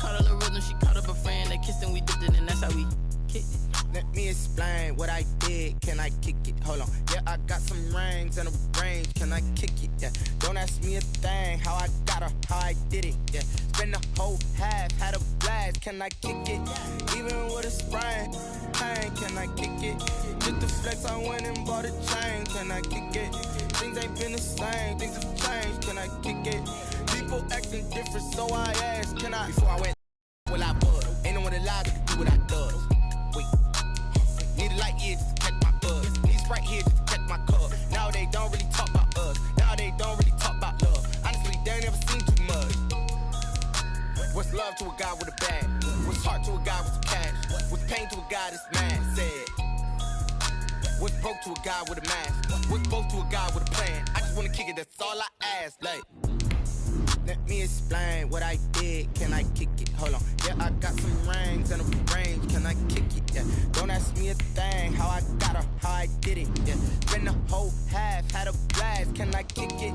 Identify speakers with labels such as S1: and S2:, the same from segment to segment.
S1: caught a little rhythm, she caught up a friend. They kissed and we dipped it, and that's how we kicked it.
S2: Let me explain what I did. Can I kick it? Hold on. Yeah, I got some rings and a range. Can I kick it? Yeah. Don't ask me a thing. How I got her, how I did it. Yeah. Spend the whole half, had a blast. Can I kick it? Even with a sprain, pain. Can I kick it? Just the flex, I went and bought a chain. Can I kick it? Things ain't been the same. Things have changed. Can I kick it? People acting different, so I asked. Can I? Before I went, well I was. Ain't no one alive that can do what I does. Wait. Need a light here just to catch my buzz. Need Sprite here just to catch my cup. Now they don't really talk about us. Now they don't really talk about love. Honestly, they ain't never seen too much. What's love to a guy with a bag? What's heart to a guy with some cash? What's pain to a guy that's mad? Said. What's broke to a guy with a mask? What's both to a guy with a plan? I just wanna kick it, that's all I ask. Like, let me explain what I did. Can I kick it? Hold on. Yeah, I got some rings and a range. Can I kick it? Yeah. Don't ask me a thing. How I got her, how I did it. Yeah. Spend the whole half, had a blast. Can I kick it?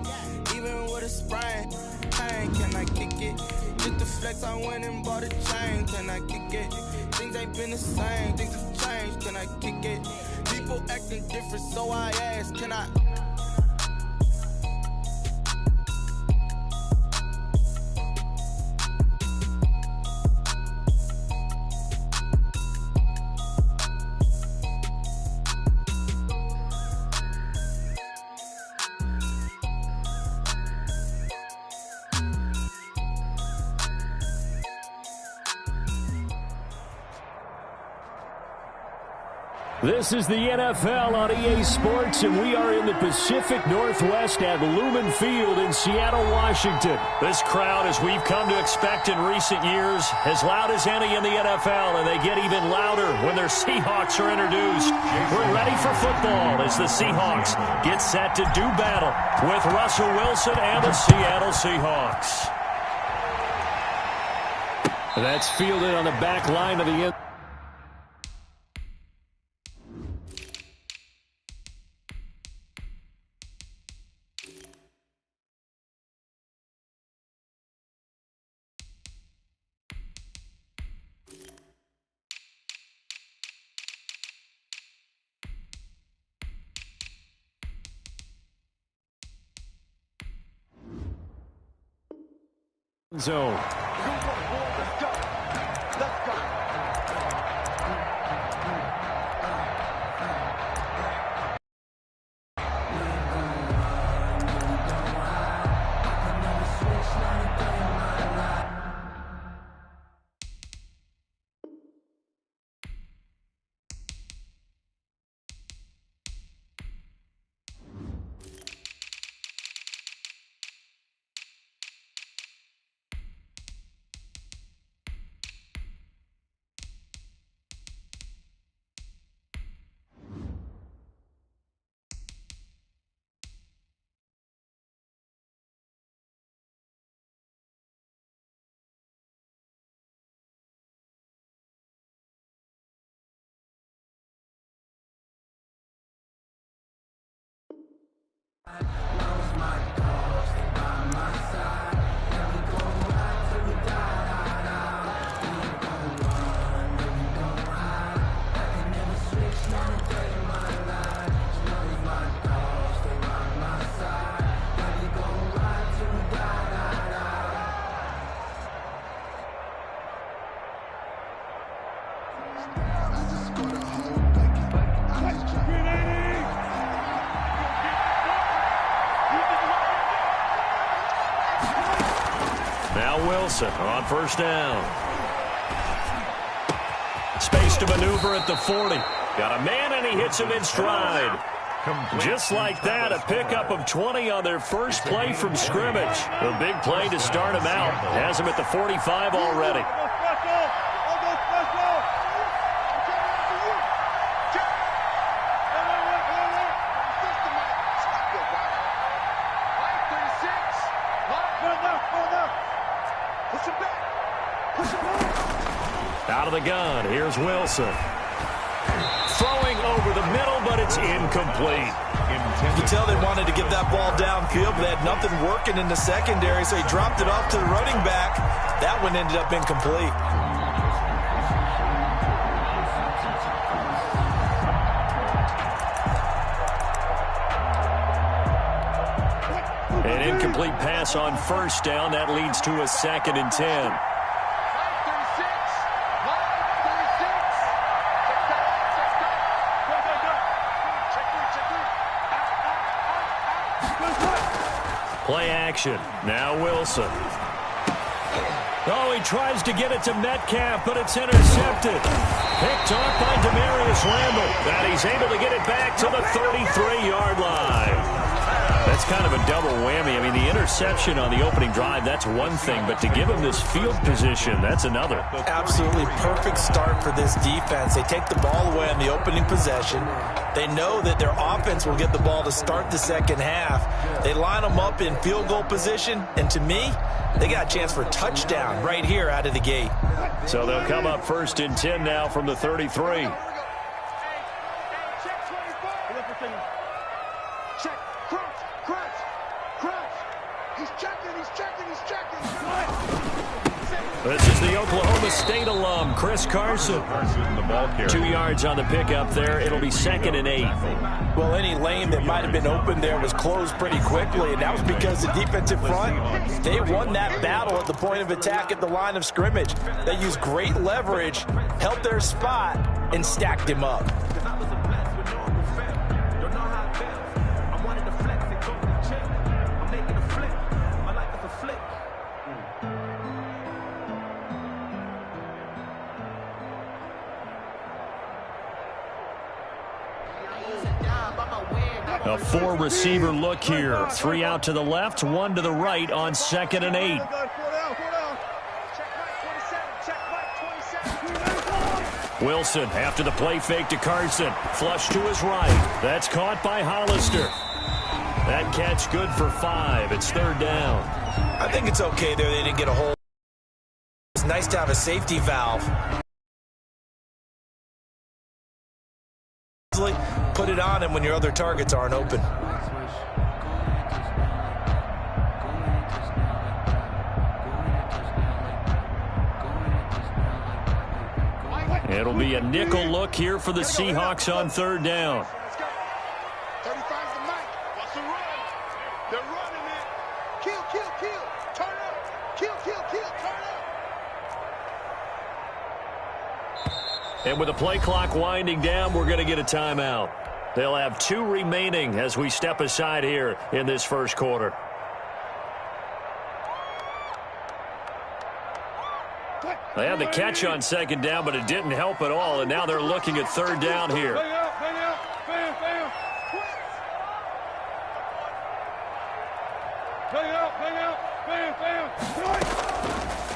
S2: Even with a sprain, pain. Can I kick it? Just the flex, I went and bought a chain. Can I kick it? Things ain't been the same. Things have changed. Can I kick it? People acting different, so I ask. Can I?
S3: This is the NFL on EA Sports, and we are in the Pacific Northwest at Lumen Field in Seattle, Washington. This crowd, as we've come to expect in recent years, as loud as any in the NFL, and they get even louder when their Seahawks are introduced. We're ready for football as the Seahawks get set to do battle with Russell Wilson and the Seattle Seahawks. That's fielded on the back line of the end. Zone. Wilson on first down. Space to maneuver at the 40. Got a man, and he hits him in stride. Just like that, a pickup of 20 on their first play from scrimmage. A big play to start him out. Has him at the 45 already. Out of the gun, here's Wilson. Throwing over the middle, but but it's incomplete.
S4: You can tell they wanted to get that ball downfield, but they had nothing working in the secondary, so he dropped it off to the running back. That one ended up incomplete.
S3: An incomplete pass on first down. That leads to a 2nd and 10. Play action. Now Wilson. Oh, he tries to get it to Metcalf, but it's intercepted. Picked off by Demarius Randall. And he's able to get it back to the 33-yard line. That's kind of a double whammy. I mean, the interception on the opening drive, that's one thing. But to give him this field position, that's another.
S4: Absolutely perfect start for this defense. They take the ball away on the opening possession. They know that their offense will get the ball to start the second half. They line them up in field goal position. And to me, they got a chance for a touchdown right here out of the gate.
S3: So they'll come up 1st and 10 now from the 33. This is the Oklahoma State alum, Chris Carson. 2 yards on the pickup there. It'll be 2nd and 8.
S4: Well, any lane that might have been open there was closed pretty quickly, and that was because the defensive front, they won that battle at the point of attack at the line of scrimmage. They used great leverage, held their spot, and stacked him up.
S3: A 4-receiver look here. 3 out to the left, 1 to the right on 2nd and 8. Wilson after the play fake to Carson. Flush to his right. That's caught by Hollister. That catch good for 5. It's 3rd down.
S4: I think it's okay there. They didn't get a hold. It's nice to have a safety valve. Put it on him when your other targets aren't open.
S3: It'll be a nickel look here for the Seahawks on 3rd down.
S2: 35's the mic. What's the run? They're running it. Kill, kill, kill. Turn up. Kill, kill, kill. Turn up.
S3: And with the play clock winding down, we're going to get a timeout. They'll have 2 remaining as we step aside here in this first quarter. They had the catch on 2nd down, but it didn't help at all, and now they're looking at 3rd down here.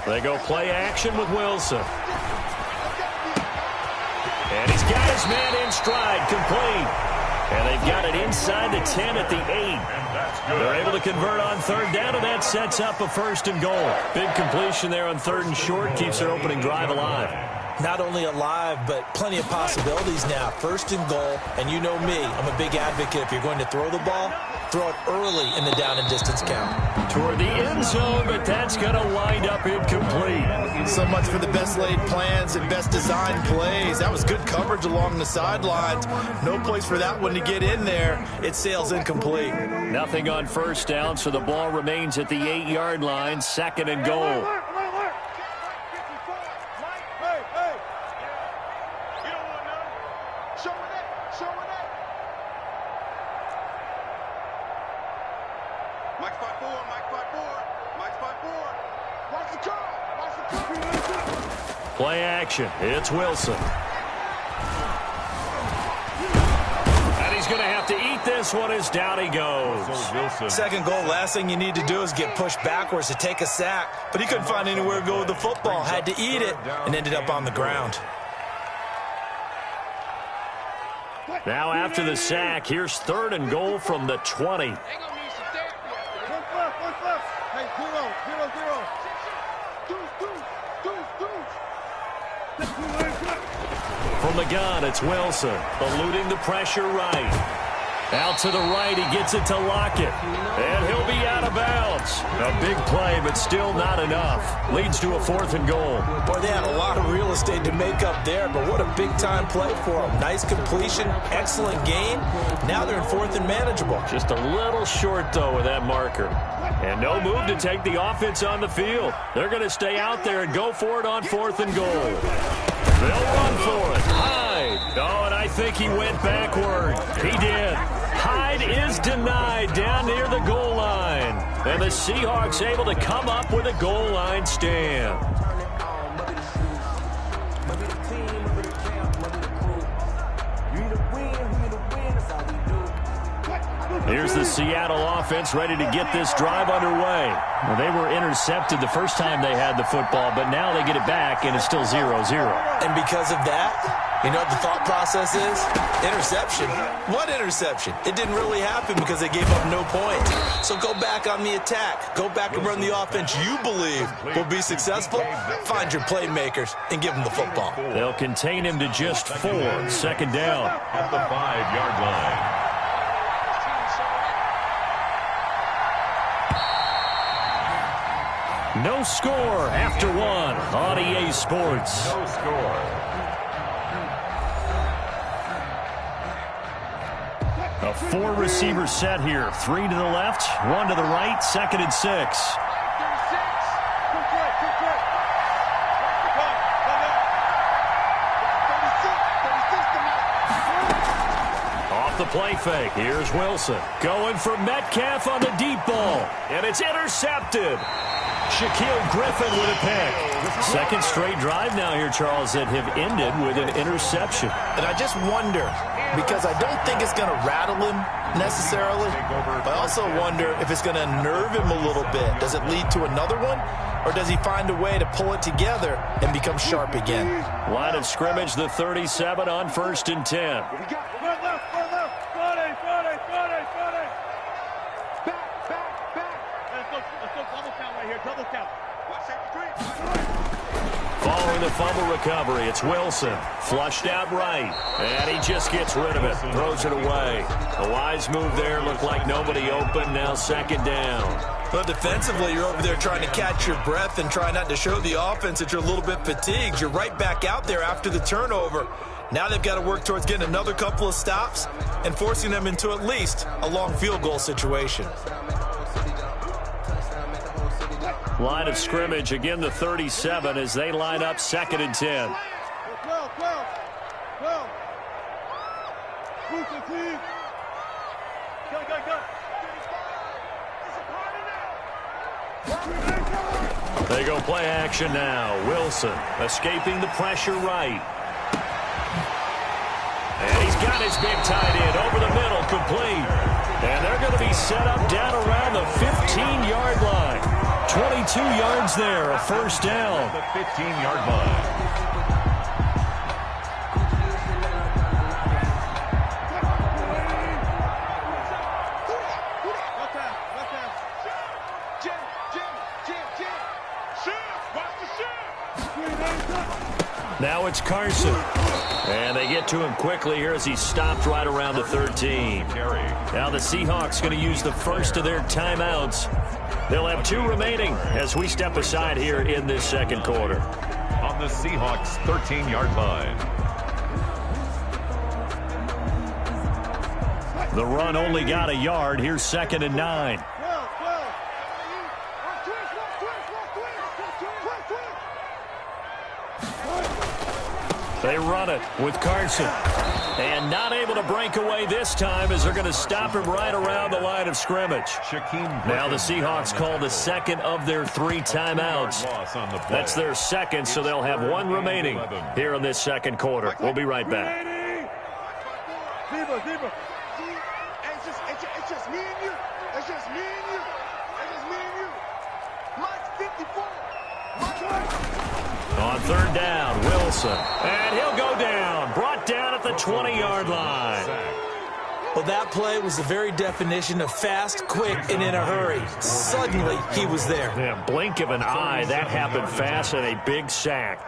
S3: They go play action with Wilson. And he's got his man in stride, complete. And they've got it inside the 10 at the 8. They're able to convert on 3rd down, and that sets up a 1st and goal. Big completion there on 3rd and short, keeps their opening drive alive.
S4: Not only alive, but plenty of possibilities now. 1st and goal, and you know me, I'm a big advocate. If you're going to throw the ball, throw it early in the down and distance count.
S3: Toward the end zone, but that's going to wind up incomplete.
S4: So much for the best laid plans and best designed plays. That was good coverage along the sidelines. No place for that one to get in there. It sails incomplete.
S3: Nothing on 1st down, so the ball remains at the 8-yard line. 2nd and goal. Play action. It's Wilson. And he's going to have to eat this one as down he goes.
S4: 2nd goal, last thing you need to do is get pushed backwards to take a sack. But he couldn't find anywhere to go with the football. Had to eat it and ended up on the ground.
S3: Now after the sack, here's 3rd and goal from the 20. From the gun, it's Wilson. Eluding the pressure right. Out to the right, he gets it to Lockett. And he'll be out of bounds. A big play, but still not enough. Leads to a 4th and goal.
S4: Boy, they had a lot of real estate to make up there, but what a big-time play for them. Nice completion, excellent gain. Now they're in 4th and manageable.
S3: Just a little short, though, with that marker. And no move to take the offense on the field. They're going to stay out there and go for it on 4th and goal. They'll run for it. Hyde. Oh, and I think he went backward. He did. Hyde is denied down near the goal line. And the Seahawks able to come up with a goal line stand. Here's the Seattle offense ready to get this drive underway. Well, they were intercepted the first time they had the football, but now they get it back, and it's still 0-0.
S4: And because of that, you know what the thought process is? Interception. What interception? It didn't really happen because they gave up no points. So go back on the attack. Go back and run the offense you believe will be successful. Find your playmakers and give them the football.
S3: They'll contain him to just 4. 2nd down.
S5: At the 5-yard line.
S3: No score after 1 on EA Sports.
S5: No score.
S3: A 4-receiver set here. 3 to the left, 1 to the right, 2nd and 6. Off the play fake. Here's Wilson. Going for Metcalf on the deep ball. And it's intercepted. Shaquille Griffin with a pick. 2nd straight drive now here, Charles, that have ended with an interception.
S4: And I just wonder, because I don't think it's going to rattle him necessarily, I also wonder if it's going to nerve him a little bit. Does it lead to another one, or does he find a way to pull it together and become sharp again?
S3: Line of scrimmage, the 37 on 1st and 10. Following the fumble recovery, it's Wilson. Flushed out right. And he just gets rid of it. Throws it away. A wise move there. Looked like nobody open. Now 2nd down.
S4: But defensively, you're over there trying to catch your breath and try not to show the offense that you're a little bit fatigued. You're right back out there after the turnover. Now they've got to work towards getting another couple of stops and forcing them into at least a long field goal situation.
S3: Line of scrimmage, again the 37 as they line up 2nd and 10. They go play action now. Wilson escaping the pressure right. And he's got his big tight end over the middle, complete. And they're going to be set up down around the 15-yard line. 22 yards there, a 1st down.
S5: The 15-yard line.
S3: Now it's Carson. And they get to him quickly here as he stopped right around the 13. Now the Seahawks going to use the first of their timeouts. They'll have 2 remaining as we step aside here in this 2nd quarter.
S5: On the Seahawks 13-yard line.
S3: The run only got a yard. Here's 2nd and 9. They run it with Carson. And not able to break away this time as they're going to stop him right around the line of scrimmage. Now the Seahawks call the 2nd of their 3 timeouts. That's their 2nd, so they'll have 1 remaining here in this 2nd quarter. We'll be right back.
S6: It's just me and you. It's just me and you. It's just me and you. Mine's 54.
S3: On 3rd down, Wilson. And he'll go down. Brought down at the 20-yard line.
S4: Well, that play was the very definition of fast, quick, and in a hurry. Suddenly, he was there.
S3: Yeah, blink of an eye. That happened fast and a big sack.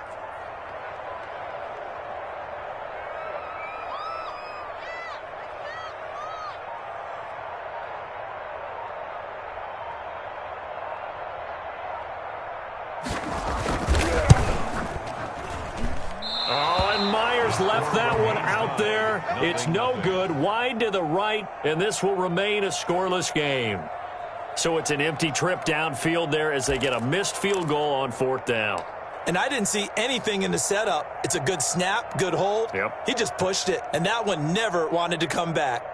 S3: left that one out there. It's no good. Wide to the right, and this will remain a scoreless game. So it's an empty trip downfield there as they get a missed field goal on 4th down.
S4: And I didn't see anything in the setup. It's a good snap, good hold.
S3: Yep.
S4: He just pushed it, and that one never wanted to come back.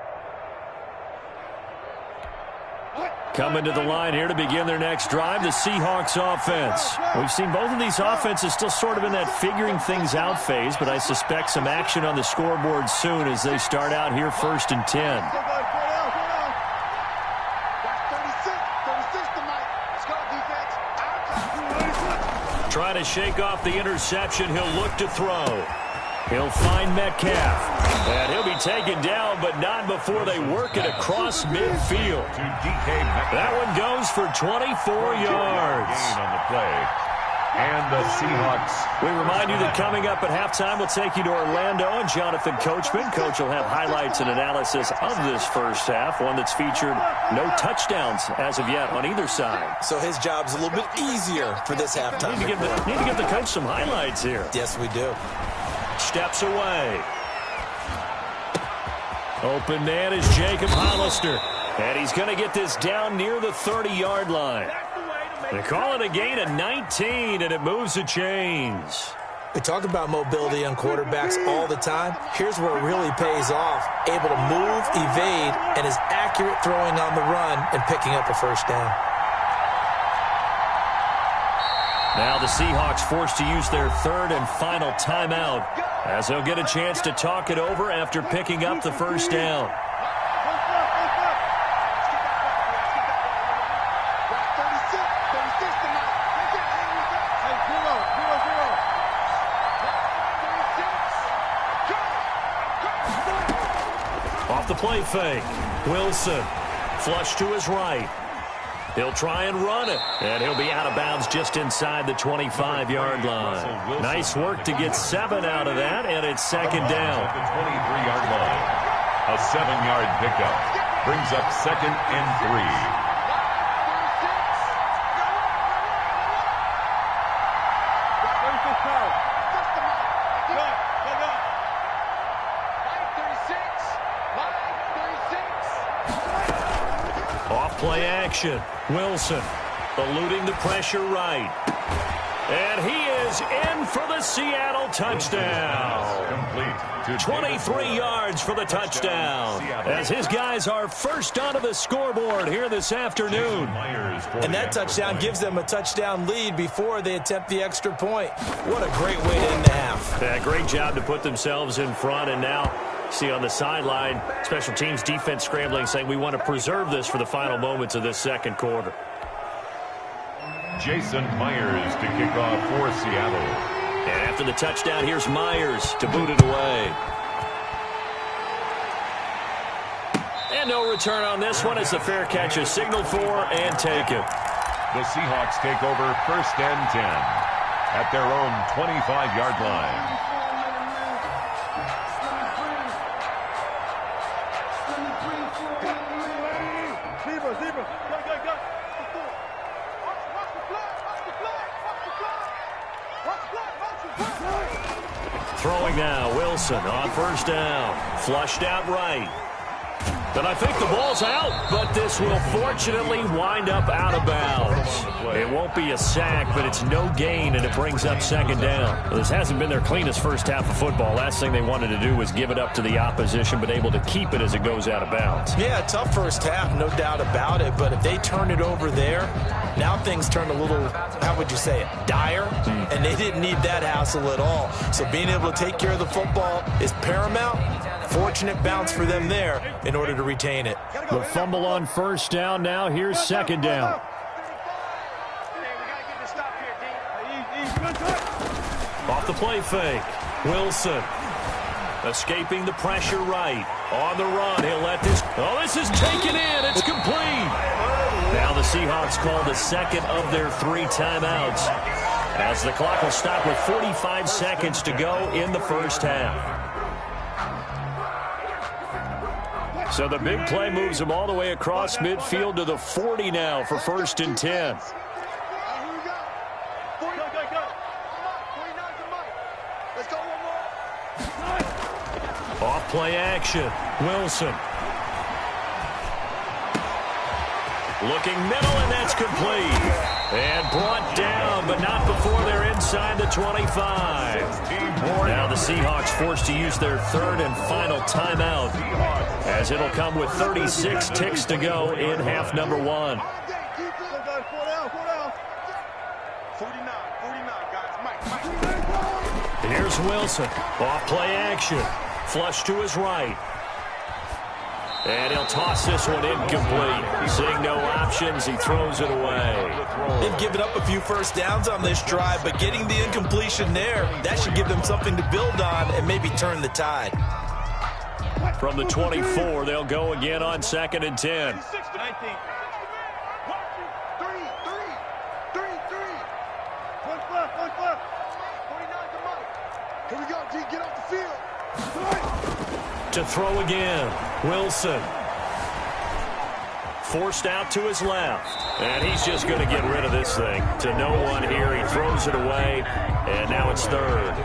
S3: Coming to the line here to begin their next drive, the Seahawks offense. We've seen both of these offenses still sort of in that figuring things out phase, but I suspect some action on the scoreboard soon as they start out here 1st and 10. Trying to shake off the interception. He'll look to throw. He'll find Metcalf. And he'll be taken down, but not before they work it across midfield. That one goes for 24 yards.
S5: On the play. And the Seahawks.
S3: We remind you that coming up at halftime, we'll take you to Orlando and Jonathan Coachman. Coach will have highlights and analysis of this first half, one that's featured no touchdowns as of yet on either side.
S4: So his job's a little bit easier for this halftime.
S3: Need to give the coach some highlights here.
S4: Yes, we do.
S3: Steps away. Open man is Jacob Hollister. And he's going to get this down near the 30-yard line. They call it a gain of 19, and it moves the chains.
S4: We talk about mobility on quarterbacks all the time. Here's where it really pays off. Able to move, evade, and is accurate throwing on the run and picking up a first down.
S3: Now the Seahawks forced to use their 3rd and final timeout as they'll get a chance to talk it over after picking up the first down. Off the play fake. Wilson. Flush to his right. He'll try and run it, and he'll be out of bounds just inside the 25-yard line. Nice work to get 7 out of that, and it's 2nd down.
S5: At the 23-yard line. A 7-yard pickup brings up 2nd and 3.
S3: Play action. Wilson eluding the pressure right. And he is in for the Seattle touchdown.
S5: Complete.
S3: 23 yards for the touchdown. As his guys are first onto the scoreboard here this afternoon.
S4: And that touchdown gives them a touchdown lead before they attempt the extra point. What a great way to end the half.
S3: Yeah, great job to put themselves in front, and now see on the sideline, special teams defense scrambling, saying we want to preserve this for the final moments of this second quarter.
S5: Jason Myers to kick off for Seattle.
S3: And after the touchdown, here's Myers to boot it away. And no return on this one as the fair catch is signaled for and taken.
S5: The Seahawks take over 1st and 10 at their own 25-yard line.
S3: Throwing now, Wilson on 1st down. Flushed out right. And I think the ball's out, but this will fortunately wind up out of bounds. It won't be a sack, but it's no gain, and it brings up 2nd down. This hasn't been their cleanest first half of football. Last thing they wanted to do was give it up to the opposition, but able to keep it as it goes out of bounds.
S4: Yeah, tough first half, no doubt about it, but if they turn it over there, now things turn a little, how would you say it, dire, and they didn't need that hassle at all. So being able to take care of the football is paramount. Fortunate bounce for them there in order to retain it.
S3: The fumble on 1st down now. Here's 2nd down. Off the play fake. Wilson escaping the pressure right. On the run. He'll let this. Oh, this is taken in. It's complete. Now the Seahawks call the 2nd of their 3 timeouts as the clock will stop with 45 seconds to go in the first half. So the big play moves them all the way across midfield to the 40 now for 1st and 10. Off play action. Wilson. Looking middle, and that's complete. And brought down, but not before they're inside the 25. Now the Seahawks forced to use their third and final timeout, as it'll come with 36 ticks to go in half number one.
S6: 49, guys. Mike.
S3: Here's Wilson. Off play action. Flush to his right. And he'll toss this one incomplete. Seeing no options, he throws it away.
S4: They've given up a few first downs on this drive, but getting the incompletion there, that should give them something to build on and maybe turn the tide.
S3: From the 24, they'll go again on 2nd and 10.
S6: 19. 3. One left. 49 to Mike. Here we go, G. Get off the field.
S3: To throw again. Wilson. Forced out to his left. And he's just going to get rid of this thing. To no one here. He throws it away. And now it's third.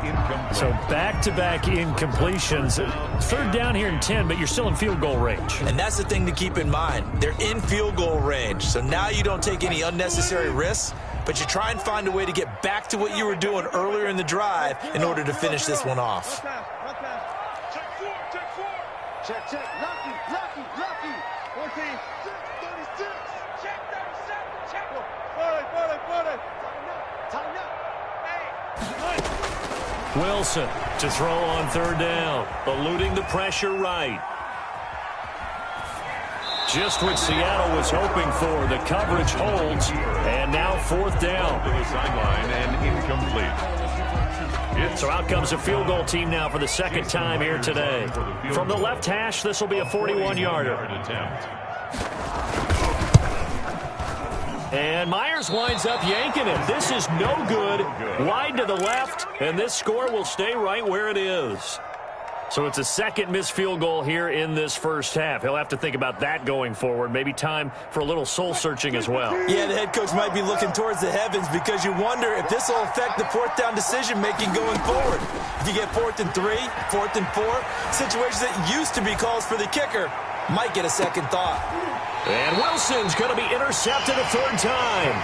S3: So back-to-back incompletions. Third down here in 10, but you're still in field goal range.
S4: And that's the thing to keep in mind. They're in field goal range. So now you don't take any unnecessary risks, but you try and find a way to get back to what you were doing earlier in the drive in order to finish this one off.
S6: Check. Lucky. 14. 36. Check 37. Check. 40. Tighten up.
S3: Wilson to throw on third down. Eluding the pressure right. Just what Seattle was hoping for. The coverage holds. And now fourth down.
S5: To the sideline and incomplete.
S3: So out comes a field goal team now for the second time here today. From the left hash, this will be a 41-yarder. And Myers winds up yanking it. This is no good. Wide to the left, and this score will stay right where it is. So it's a second missed field goal here in this first half. He'll have to think about that going forward. Maybe time for a little soul-searching as well.
S4: Yeah, the head coach might be looking towards the heavens because you wonder if this will affect the fourth down decision-making going forward. If you get 4th and 3, 4th and 4, situations that used to be calls for the kicker might get a second thought.
S3: And Wilson's going to be intercepted a third time.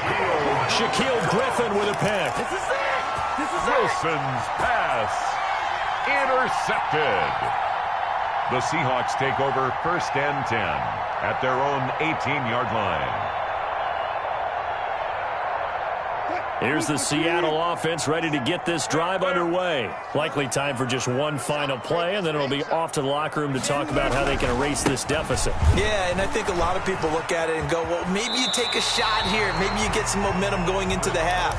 S3: Shaquille Griffin with a pick.
S5: Wilson's pass. Intercepted. The Seahawks take over 1st and 10 at their own 18-yard line.
S3: Here's the Seattle offense ready to get this drive underway. Likely time for just one final play, and then it'll be off to the locker room to talk about how they can erase this deficit.
S4: Yeah, and I think a lot of people look at it and go, well, maybe you take a shot here. Maybe you get some momentum going into the half.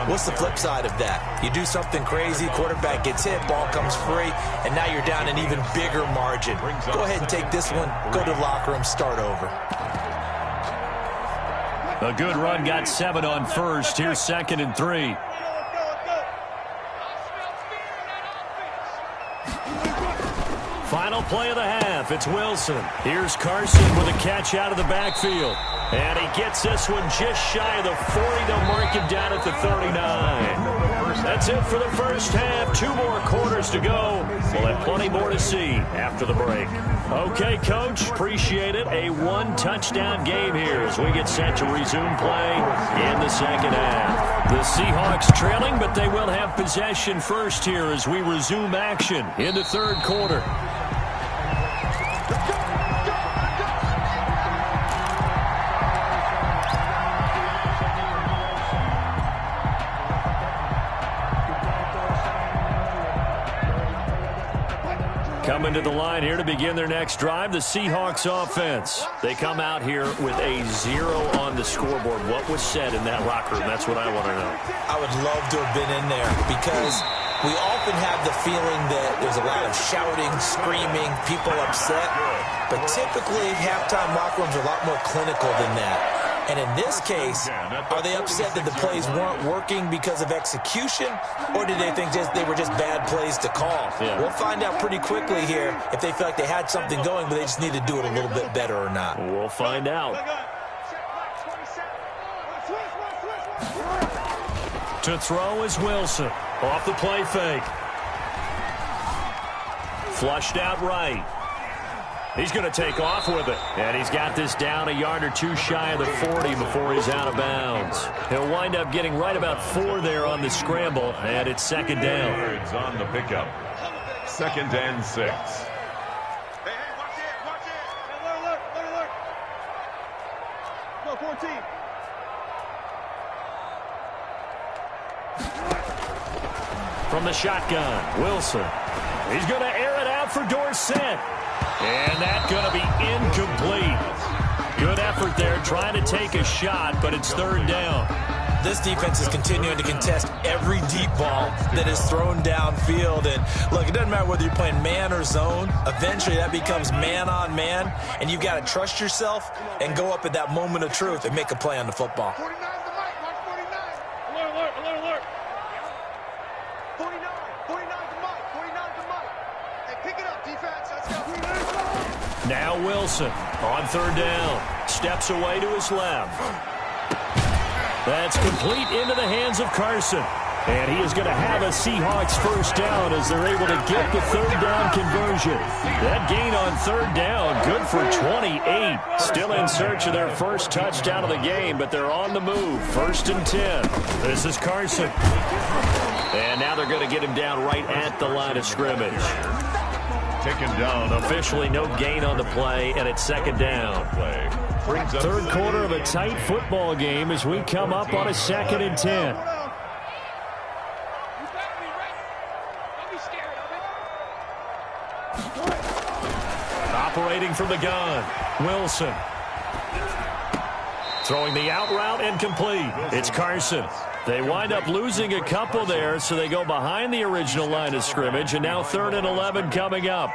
S4: What's the flip side of that? You do something crazy, quarterback gets hit, ball comes free, and now you're down an even bigger margin. Go ahead and take this one, go to the locker room, start over.
S3: A good run got 7 on first. Here's 2nd and 3. Final play of the half. It's Wilson. Here's Carson with a catch out of the backfield. And he gets this one just shy of the 40. They'll mark him down at the 39. That's it for the first half. 2 more quarters to go. We'll have plenty more to see after the break. Okay, Coach, appreciate it. A 1-touchdown game here as we get set to resume play in the second half. The Seahawks trailing, but they will have possession first here as we resume action in the third quarter. Coming to the line here to begin their next drive, the Seahawks offense. They come out here with a 0 on the scoreboard. What was said in that locker room? That's what I want to know.
S4: I would love to have been in there because we often have the feeling that there's a lot of shouting, screaming, people upset. But typically, halftime locker rooms are a lot more clinical than that. And in this case, are they upset that the plays weren't working because of execution, or did they think they were just bad plays to call?
S3: Yeah.
S4: We'll find out pretty quickly here if they feel like they had something going, but they just need to do it a little bit better or not.
S3: We'll find out. To throw is Wilson. Off the play fake. Flushed out right. He's going to take off with it. And he's got this down a yard or two shy of the 40 before he's out of bounds. He'll wind up getting right about 4 there on the scramble, and it's second down.
S5: Birds on the pickup. 2nd and 6.
S6: Hey, watch it, watch it. Alert. Go, 14.
S3: From the shotgun, Wilson. He's going to air it out for Dorsett. And that's going to be incomplete. Good effort there trying to take a shot, but it's 3rd down.
S4: This defense is continuing to contest every deep ball that is thrown downfield. And, look, it doesn't matter whether you're playing man or zone. Eventually that becomes man on man, and you've got to trust yourself and go up at that moment of truth and make a play on the football.
S6: 49 to Mike, watch 49. Alert. 49 to Mike, 49 to Mike. Hey, pick it up, defense. Let's go.
S3: Now Wilson on 3rd down. Steps away to his left. That's complete into the hands of Carson. And he is going to have a Seahawks first down as they're able to get the 3rd down conversion. That gain on 3rd down, good for 28. Still in search of their first touchdown of the game, but they're on the move. 1st and 10. This is Carson. And now they're going to get him down right at the line of scrimmage.
S5: Taken down.
S3: Officially no gain on the play, and it's 2nd down. Third quarter of a tight football game as we come up on a 2nd and 10. Operating from the gun, Wilson. Throwing the out route and complete. It's Carson. They wind up losing a couple there, so they go behind the original line of scrimmage, and now 3rd and 11 coming up.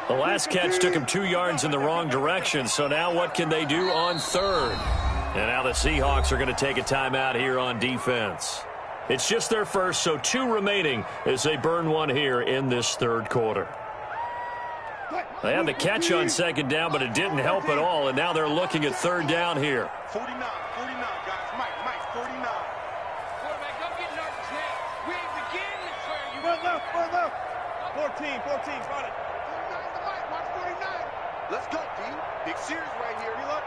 S3: The last catch took him 2 yards in the wrong direction, so now what can they do on 3rd? And now the Seahawks are going to take a timeout here on defense. It's just their first, so 2 remaining as they burn one here in this 3rd quarter. They had the catch on 2nd down, but it didn't help at all, and now they're looking at 3rd down here.
S6: 49, guys. Mike, 49.
S1: Quarterback, don't get nervous now. We ain't beginning to swear you.
S6: Run left. 14, got it. 49 to Mike, watch 49. Let's go, D. Big series right here. Reload.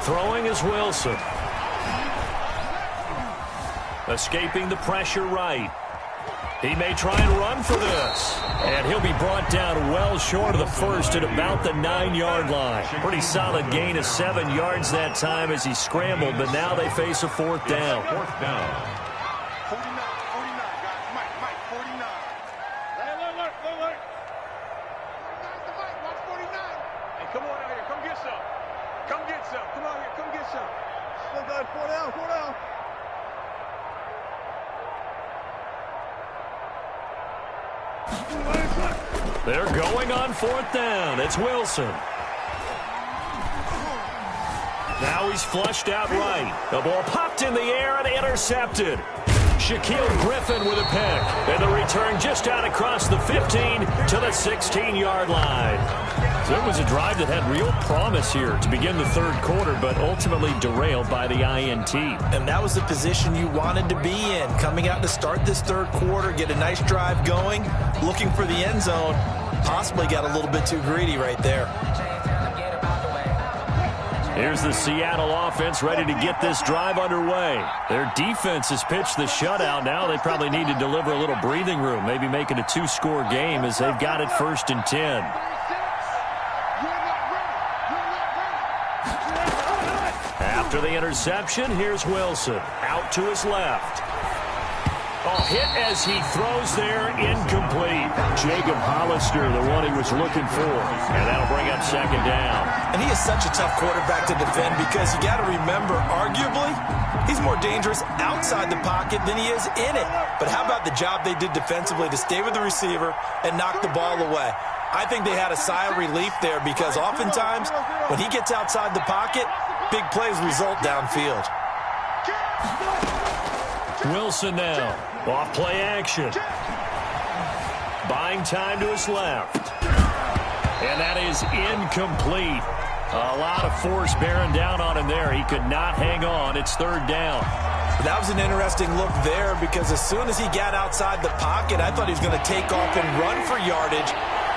S3: Throwing is Wilson. Escaping the pressure right. He may try and run for this. And he'll be brought down well short of the first at about the 9-yard line. Pretty solid gain of 7 yards that time as he scrambled, but now they face a 4th down.
S5: 4th down.
S6: 49, guys. Mike, 49. Alert. 49 to Mike, watch 49. Hey, come on out here. Come get some. Come out here. Come get some. Still got 4 down.
S3: They're going on 4th down. It's Wilson. Now he's flushed out right. The ball popped in the air and intercepted. Shaquille Griffin with a pick. And the return just out across the 15 to the 16-yard line. So it was a drive that had real promise here to begin the 3rd quarter, but ultimately derailed by the INT.
S4: And that was the position you wanted to be in. Coming out to start this 3rd quarter, get a nice drive going, looking for the end zone. Possibly got a little bit too greedy right there.
S3: Here's the Seattle offense ready to get this drive underway. Their defense has pitched the shutout. Now they probably need to deliver a little breathing room, maybe make it a 2-score game as they've got it 1st and 10. After the interception, here's Wilson. Out to his left. Oh, hit as he throws there, incomplete. Jacob Hollister, the one he was looking for. And that'll bring up 2nd down.
S4: And he is such a tough quarterback to defend because you got to remember, arguably, he's more dangerous outside the pocket than he is in it. But how about the job they did defensively to stay with the receiver and knock the ball away? I think they had a sigh of relief there because oftentimes when he gets outside the pocket, big plays result downfield.
S3: Wilson now. Off play action. Buying time to his left. And that is incomplete. A lot of force bearing down on him there. He could not hang on. It's 3rd down.
S4: That was an interesting look there because as soon as he got outside the pocket, I thought he was going to take off and run for yardage.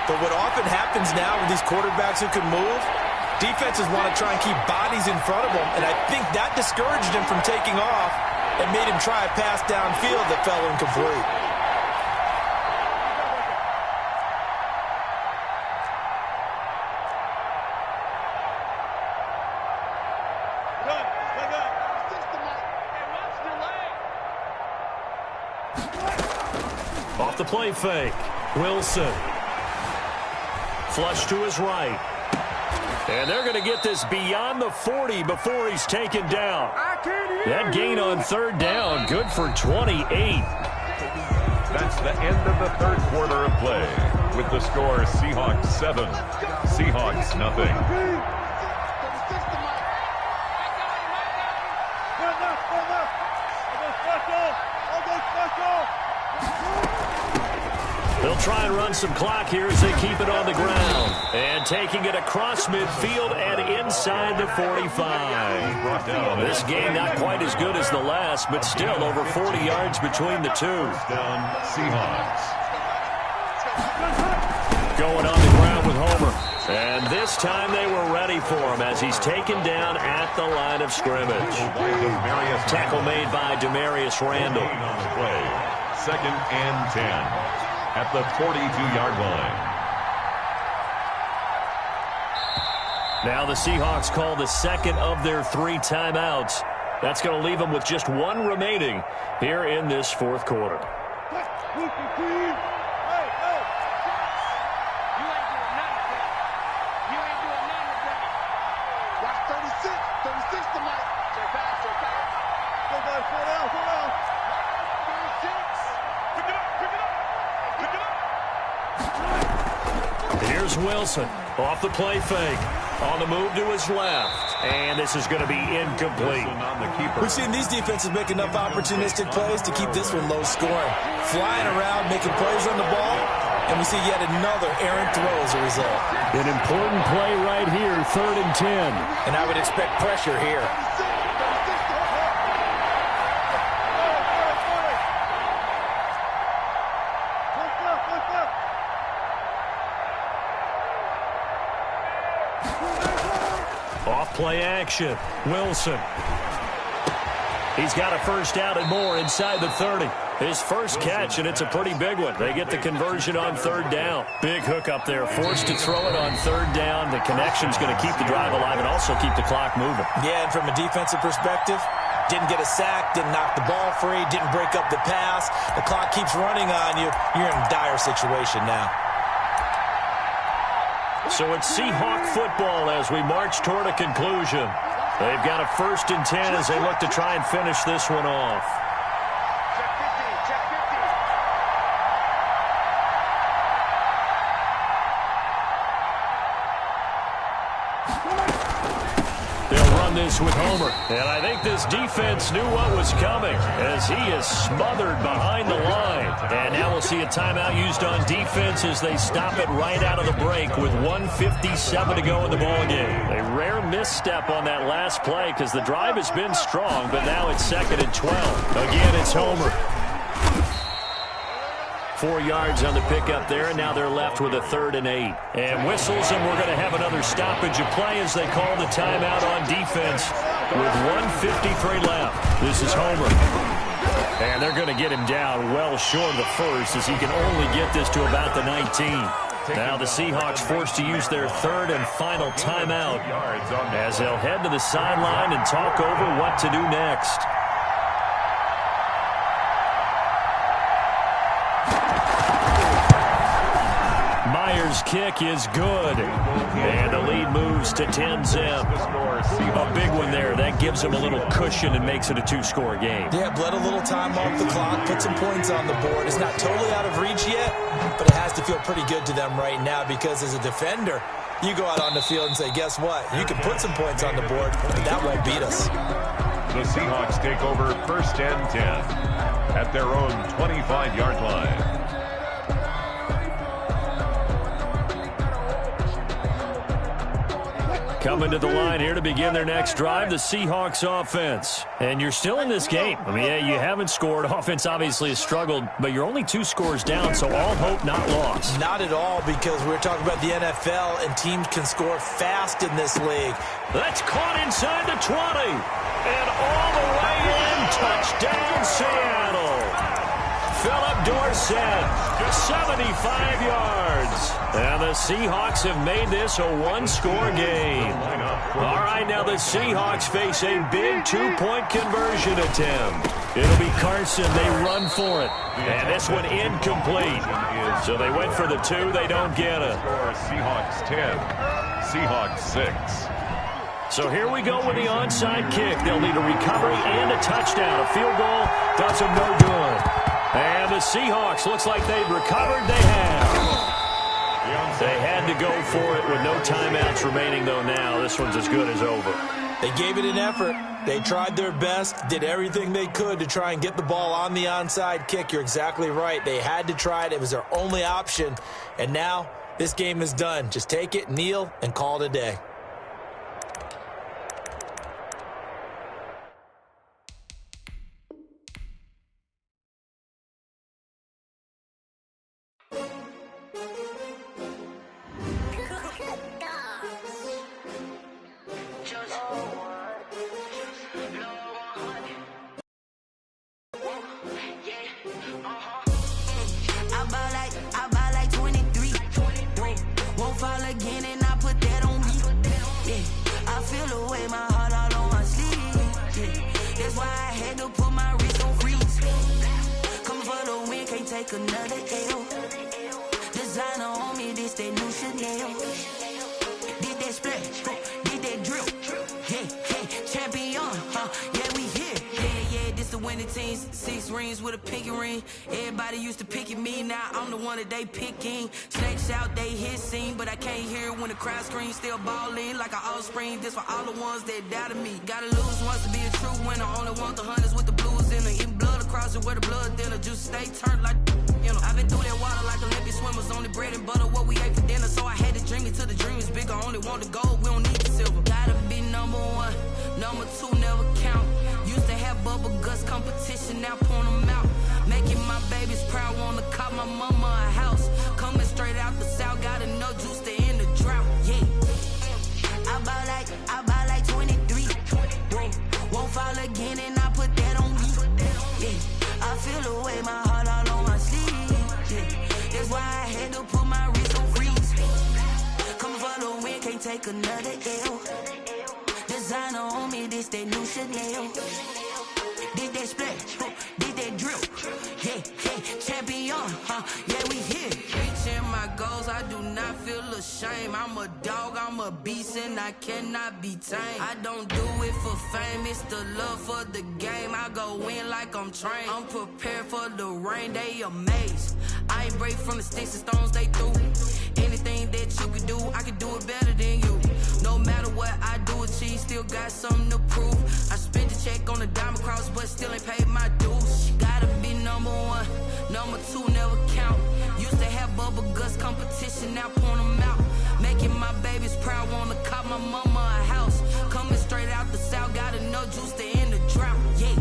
S4: But what often happens now with these quarterbacks who can move, defenses want to try and keep bodies in front of them, and I think that discouraged him from taking off and made him try a pass downfield that fell incomplete.
S3: Off the play fake, Wilson. Flush to his right. And they're going to get this beyond the 40 before he's taken down. That gain on third down, good for 28.
S5: That's the end of the third quarter of play. With the score, Seahawks 7, Seahawks nothing.
S3: They'll try and run some clock here as they keep it on the ground. And taking it across midfield and inside the 45. This game not quite as good as the last, but still over 40 yards between the two.
S5: Down, Seahawks.
S3: Going on the ground with Homer. And this time they were ready for him as he's taken down at the line of scrimmage. Tackle made by Demarius Randall.
S5: Second and 10. At the 42-yard line.
S3: Now the Seahawks call the second of their 3 timeouts. That's going to leave them with just 1 remaining here in this fourth quarter. Here's Wilson off the play fake. On the move to his left. And this is going to be incomplete.
S4: We've seen these defenses make enough opportunistic plays to keep this one low scoring. Flying around, making plays on the ball, and we see yet another errant throw as a result.
S3: An important play right here, 3rd and 10.
S4: And I would expect pressure here.
S3: Play action. Wilson. He's got a first down and more inside the 30. His first catch, and it's a pretty big one. They get the conversion on 3rd down. Big hook up there. Forced to throw it on 3rd down. The connection's going to keep the drive alive and also keep the clock moving.
S4: Yeah, and from a defensive perspective, didn't get a sack, didn't knock the ball free, didn't break up the pass. The clock keeps running on you. You're in a dire situation now.
S3: So it's Seahawk football as we march toward a conclusion. They've got a 1st and 10 as they look to try and finish this one off. They'll run this with Homer. And I think this defense knew what was coming as he is smothered behind the line. And now we'll see a timeout used on defense as they stop it right out of the break with 1:57 to go in the ballgame. A rare misstep on that last play because the drive has been strong, but now it's 2nd and 12. Again, it's Homer. 4 yards on the pickup there, and now they're left with a 3rd and 8. And whistles, and we're going to have another stoppage of play as they call the timeout on defense with 1:53 left. This is Homer. And they're going to get him down well short of the first as he can only get this to about the 19. Now the Seahawks forced to use their 3rd and final timeout as they'll head to the sideline and talk over what to do next. Myers' kick is good. And the lead moves to 10-zip. A big one there. That gives them a little cushion and makes it a 2-score game.
S4: Yeah, bled a little time off the clock, put some points on the board. It's not totally out of reach yet, but it has to feel pretty good to them right now because as a defender, you go out on the field and say, guess what? You can put some points on the board, but that won't beat us.
S5: The Seahawks take over 1st and 10 at their own 25-yard line.
S3: Coming to the line here to begin their next drive, the Seahawks offense. And you're still in this game. I mean, yeah, you haven't scored. Offense obviously has struggled, but you're only 2 scores down, so all hope not lost.
S4: Not at all, because we're talking about the NFL, and teams can score fast in this league.
S3: That's caught inside the 20. And all the way in, touchdown Seattle. Philip Dorsett, 75 yards. And the Seahawks have made this a 1-score game. All right, now the Seahawks face a big 2-point conversion attempt. It'll be Carson. They run for it. And this one incomplete. So they went for the 2. They don't get it.
S5: Seahawks 10, Seahawks 6.
S3: So here we go with the onside kick. They'll need a recovery and a touchdown. A field goal does them no good. And the Seahawks, looks like they've recovered. They have. They had to go for it with no timeouts remaining, though, now. This one's as good as over.
S4: They gave it an effort. They tried their best, did everything they could to try and get the ball on the onside kick. You're exactly right. They had to try it. It was their only option. And now this game is done. Just take it, kneel, and call it a day.
S7: Another L. Designer on me, this that new Chanel. Did that splash, did that drill. Yeah, champion, yeah, we here. Yeah, this the winning team. 6 rings with a pinky ring. Everybody used to pick at me, now I'm the one that they picking. Snakes out, they hit scene, but I can't hear it when the crowd screams. Still ballin' like an offspring. This for all the ones that doubted me. Gotta lose once to be a true winner. Only want the hunters with the blues in it. Eating blood across it where the blood thinner. Juice stay turned like, you know. I've been through that water like Olympic swimmers. Only bread and butter what we ate for dinner. So I had to dream it till the dream is bigger. Only want the gold, we don't need the silver. Gotta be number 1, number 2 never count. Used to have bubble guts competition, now point them out. Making my babies proud, wanna cop my mama a house. Coming straight out the south, gotta know juice to end the drought. Yeah, I buy like 23. Won't fall again, and I put that on me. Yeah, I feel the way, my heart all on my sleeve. Yeah, that's why I had to put my wrist on freeze. Come for the win, can't take another L. Designer on me, this that new Chanel. Did that splash, did that drill. Yeah, champion, yeah, we here. Reaching my goals, I do not feel ashamed. I'm a dog, I'm a beast, and I cannot be tamed. I don't do it for fame, it's the love for the game. I go in like I'm trained. I'm prepared for the rain, they amazed. I ain't break from the sticks and stones they threw. Anything that you could do, I could do it better than you. No matter what I do, achieve, still got something to prove. I spent the check on the diamond cross, but still ain't paid my dues. Gotta be number 1, number 2 never count. Used to have bubble guts competition, now point them out. Making my babies proud, wanna cop my mama a house. Coming straight out the south, gotta know juice to end the drought. Yeah,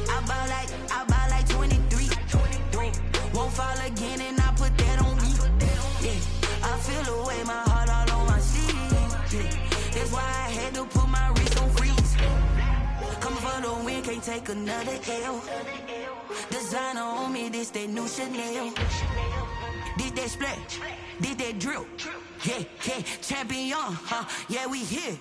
S7: I buy like 23. Won't fall again, and I put that on me. Yeah, I feel the way, my heart all on my sleeve. Yeah, that's why I had to put my wrist on freeze. Coming for the win, can't take another L. Designer on me, this that new Chanel. Did that splash, did that drill. Yeah, champion, yeah, we here.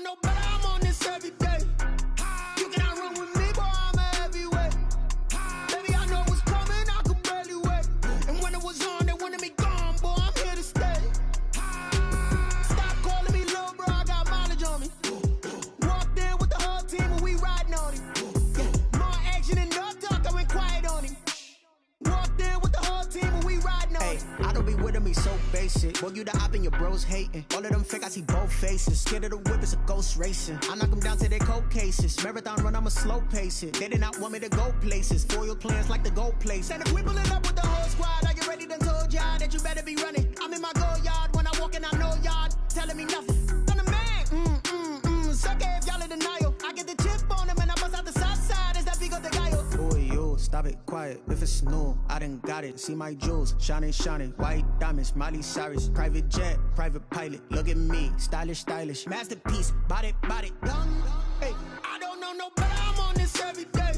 S2: No better, I'm on this every day. You cannot run with me, boy, I'm a heavyweight. Baby, I know what's coming, I could barely wait. face it. Boy, you the op and your bros hating. All of them fake, I see both faces. Scared of the whip, it's a ghost racing. I knock them down to their cold cases. Marathon run, I'ma slow pace it. They did not want me to go places. Foil plans like the go place. And if we pulling up with the whole squad, are you ready? Done told y'all that you better be running. I'm in my go yard when I walk in, I know y'all telling me nothing. I'm the man. Suck it if y'all in denial. I get the chip on them and I bust out the south side. Is that Vigo de Gallo? Boy, yo, stop it, quiet. If it's new, I done got it. See my jewels, shining, shining. White diamonds, Miley Cyrus. Private jet, private pilot. Look at me, stylish, stylish. Masterpiece, body, young. Hey, I don't know no better. I'm on this every day.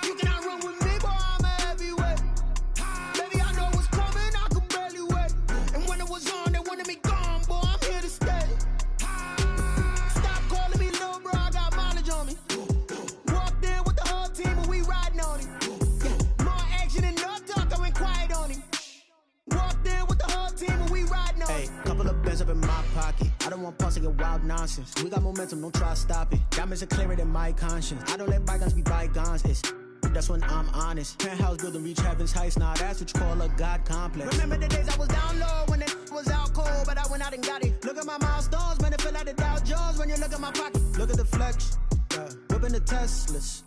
S2: You cannot run with me, boy, I'm a heavyweight. Baby, I know what's coming, I could barely wait. And when it was on, they wanted me gone, boy, I'm here to stay. Stop calling me little bro, I got mileage on me. Walked in with the whole team and we riding on him. Yeah, more action and no talk, I went quiet on him. Walked in with the whole team and we riding on him. Hey, couple of bands up in my pocket. I don't want pause to get wild nonsense. We got momentum, don't try to stop it. Diamonds are clearer than my conscience. I don't let bygones be bygones. That's when I'm honest. Penthouse building, reach heaven's heights. Now that's what you call a God complex. Remember the days I was down low when it was out cold, but I went out and got it. Look at my milestones, man, it feel like the Dow Jones when you look at my pocket. Look at the flex, whipping the Teslas.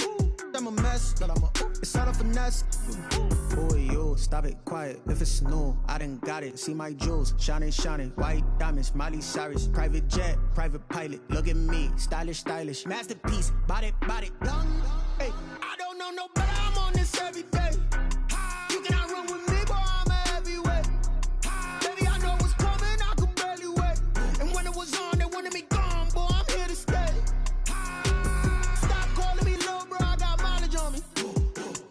S2: I'm a mess, but it's all a finesse. Boy, yo, stop it, quiet. If it's new, I done got it. See my jewels, shining, shining. White diamonds, Miley Cyrus. Private jet, private pilot. Look at me, stylish, stylish. Masterpiece, body, young. Hey, I don't know no better. I'm on this every day. You cannot run with me, boy, I'm a heavyweight. Baby, I know what's coming, I could barely wait. And when it was on, they wanted me gone, boy, I'm here to stay. Stop calling me little bro, I got mileage on me.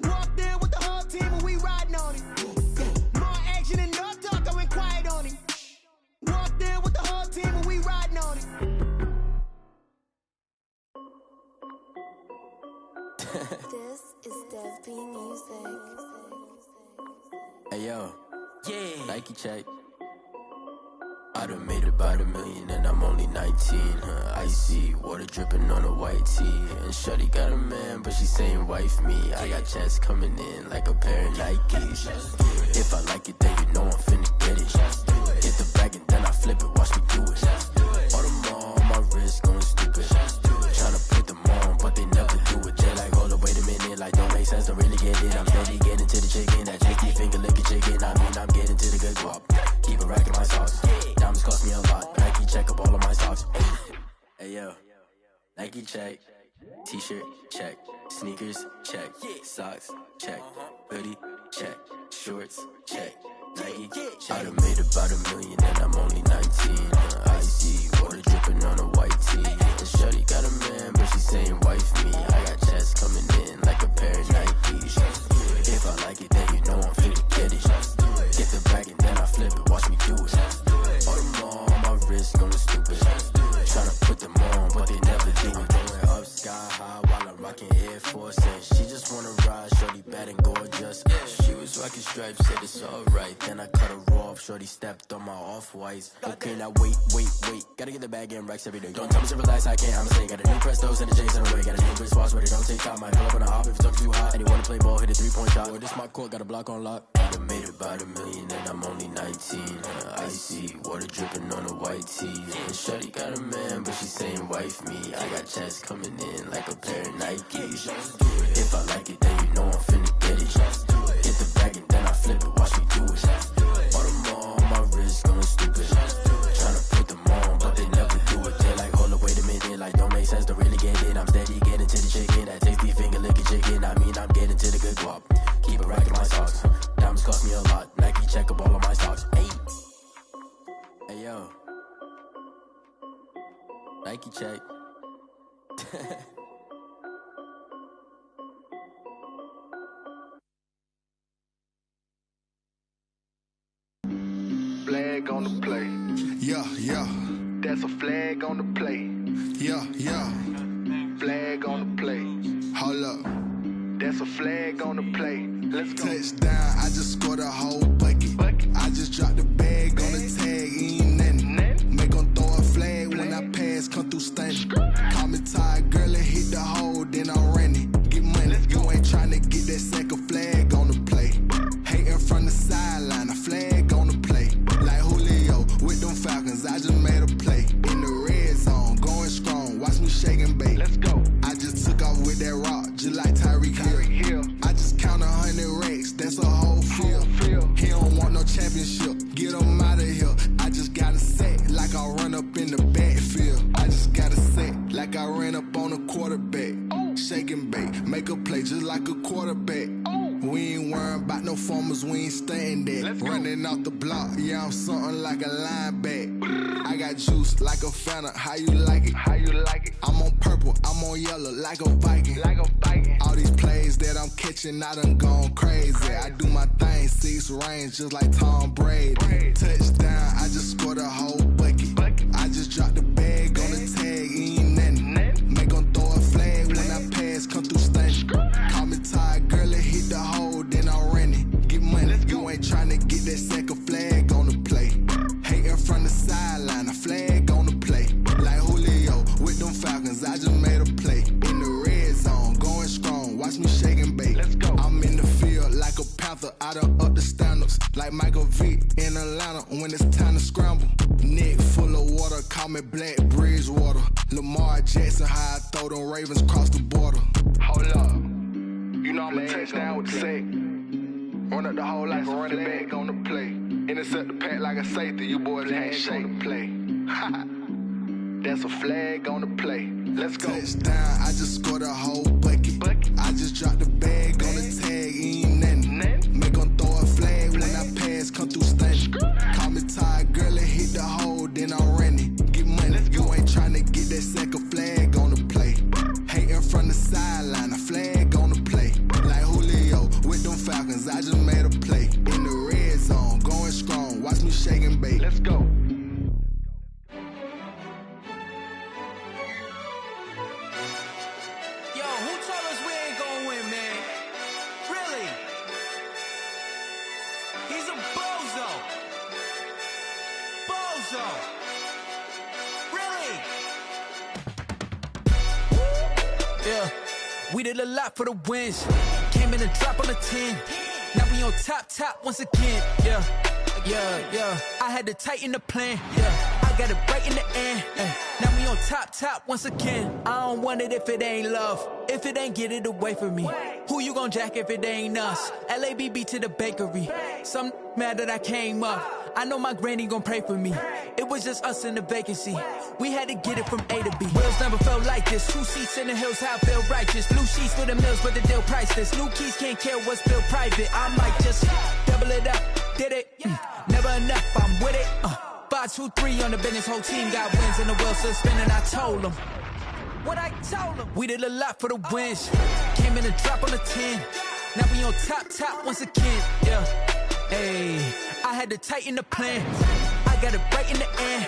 S2: Walked in with the whole team and we riding on him. Yeah, more action and no talk, I went quiet on him. Walked in with the whole team and we riding on him.
S8: This is Dev B Music.
S9: Hey yo,
S7: Yeah.
S9: Nike check. I done made about $1 million and I'm only 19. Icy water dripping on a white tee. And shorty got a man, but she saying wife me. I got checks coming in like a pair of Nikes. If I like it, then you know I'm finna get it. Hit the bag and then I flip it, watch me do it. All them on my wrist going stupid. Tryna put them on, but they never do it. They like, hold up, wait a minute, like don't make sense, don't really get it. I'm steady getting to the chicken, that tricky finger licking chicken. I mean, I'm getting to the good guap. Keep a rack in my socks. Diamonds cost me a lot. Nike check up all of my socks. Hey yo, Nike check. T-shirt check. Sneakers check. Socks check. Hoodie check. Shorts check. Nike check. I done made about $1 million and I'm only 19. Icy water dripping on a white tee. And shorty got a man, but she saying wife me. I got checks coming in like a pair of Nikes. If I like it, then you know I'm finna get it. Get the bag and then I flip it, watch me do it. All them on my wrist going stupid. Tryna put them on, but they never do it. Going up sky high while I'm rocking Air Force. And she just wanna ride, shorty bad and gorgeous. She was rocking stripes, said it's alright. Then I cut her off, shorty stepped on my off-whites. Okay, now wait. Gotta get the bag and racks every day. Don't tell me to relax, I can't, I'ma say. Got a new Prestos and a J's in the way. Got a new Chris Foss, but it don't take time. Might pull up on a hop if it's talking too hot. And you wanna play ball, hit a 3-point shot. Or this my court, got a block on lock. I done made about $1 million and I'm only 19. Icy water dripping on a white tee. And shorty got a man, but she saying wife me. I got checks coming in like a pair of Nikes. If I like it, then you know I'm finna get it. Hit the bag and then I flip it, watch me do it. All them on my wrist going stupid. Tryna put them on, but they never do it. They like, hold up, wait a minute, like don't make sense, don't really get it. I'm steady getting to the chicken, that tasty finger licking chicken. I mean, I'm getting to the good guap. Keep a rack in my socks. Diamonds cost me a lot. Nike check up all of my socks. Hey yo, Nike check.
S6: Flag on the play.
S2: Yeah.
S6: That's a flag on the play.
S2: Yeah.
S6: Flag on the play.
S2: Hold up.
S6: That's a flag on the play. Let's go.
S2: Touchdown, I just scored a whole bucket. I just dropped the bag on the tag, ain't nothing. Make 'em throw a flag when I pass, come through stunning. Call me tired, girl, and hit the hole, then I'm running. Get money, you ain't tryna get that second flag on the play. Hating from the sideline, a flag on the play. Like who I ran up on a quarterback. Shake and bake, make a play just like a quarterback. We ain't worrying about no formers, we ain't staying there. Running off the block, yeah, I'm something like a lineback. I got juice like a Fanta, how you like it? How you like it? I'm on purple, I'm on yellow, like a Viking. Like a Viking. All these plays that I'm catching, I done gone crazy. I do my thing, 6 range, just like Tom Brady. Touchdown, I just scored a whole bucket. I just dropped the bag on the tag, ain't nothing. Make 'em throw a flag when I pass, come through stunning. Call me tired, girl, it hit the hole, then I ran it. Get money, you ain't tryna get that second flag on the play. Hating from the sideline, a flag on the play. Like Julio with them Falcons, I just made a play. In the red zone, going strong, watch me shake and bake. Let's go. I'm in the field like a Panther, I done up the standards. Like Michael Vick in Atlanta when it's time to scramble. Neck full of water, call me Black Bridgewater. Lamar Jackson, how I throw them Ravens cross the border. Hold up, you know I'm a touchdown with the sack. Run up the hole like a running back on the play. Intercept the pack like a safety, you boys ain't on the play. That's a flag on the play. Let's go. Touchdown, I just scored a whole bucket. I just dropped the bag on the tag, ain't nothing. Make 'em throw a flag when I pass, come through stunning. Call me tired, girl, it hit the hole, then I ran it. Get money, you ain't tryna get that second flag on the play. Hating from the sideline, a flag on the play. Like Julio with them Falcons, I just made a play. In the red zone, going strong, watch me shake and bake. Let's go.
S7: Yo, who told us we ain't gonna win, man? Really? He's a bozo. Bozo. Really? Yeah, we did a lot for the wins. Came in a drop on a 10. Now we on top once again. Yeah. I had to tighten the plan. Yeah, I got it right in the end. Now we on top once again. I don't want it if it ain't love. If it ain't, get it away from me. Who you gon' jack if it ain't us? LABB to the bakery. Some mad that I came up. I know my granny gon' pray for me. It was just us in the vacancy. We had to get it from A to B. Wheels never felt like this. 2 seats in the hills, how I feel righteous. Blue sheets for the mills, but the deal priceless. New keys can't care what's built private. I might just double it up. Did it? Never enough, I'm with it. 5, 2, 3 on the business. Whole team got wins and the wheels still spinning. I told them what I told them. We did a lot for the wins. Came in a drop on a 10. Now we on top once again. Yeah. Hey, I had to tighten the plan. I got it right in the end.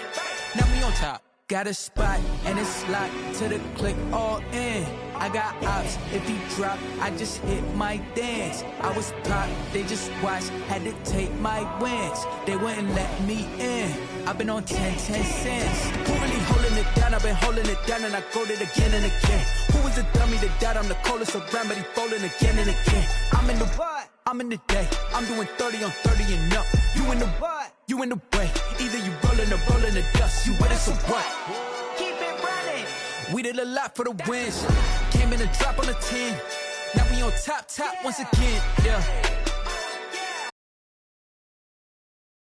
S7: Now we on top. Got a spot and it's locked to the click all in. I got ops, if he drop, I just hit my dance. I was pop, they just watched, had to take my wins. They wouldn't let me in. I've been on 10 cents. Who really holding it down? I've been holding it down and I go it again and again. Who was the dummy that died? I'm the coldest around, but he folding again and again. I'm in the what? I'm in the day. I'm doing 30 on 30 and up. You in the what? You in the way. Either you rolling the dust. You with us or what? Keep it running. We did a lot for the wins. Came in a drop on a 10. Now we on top once again. Yeah.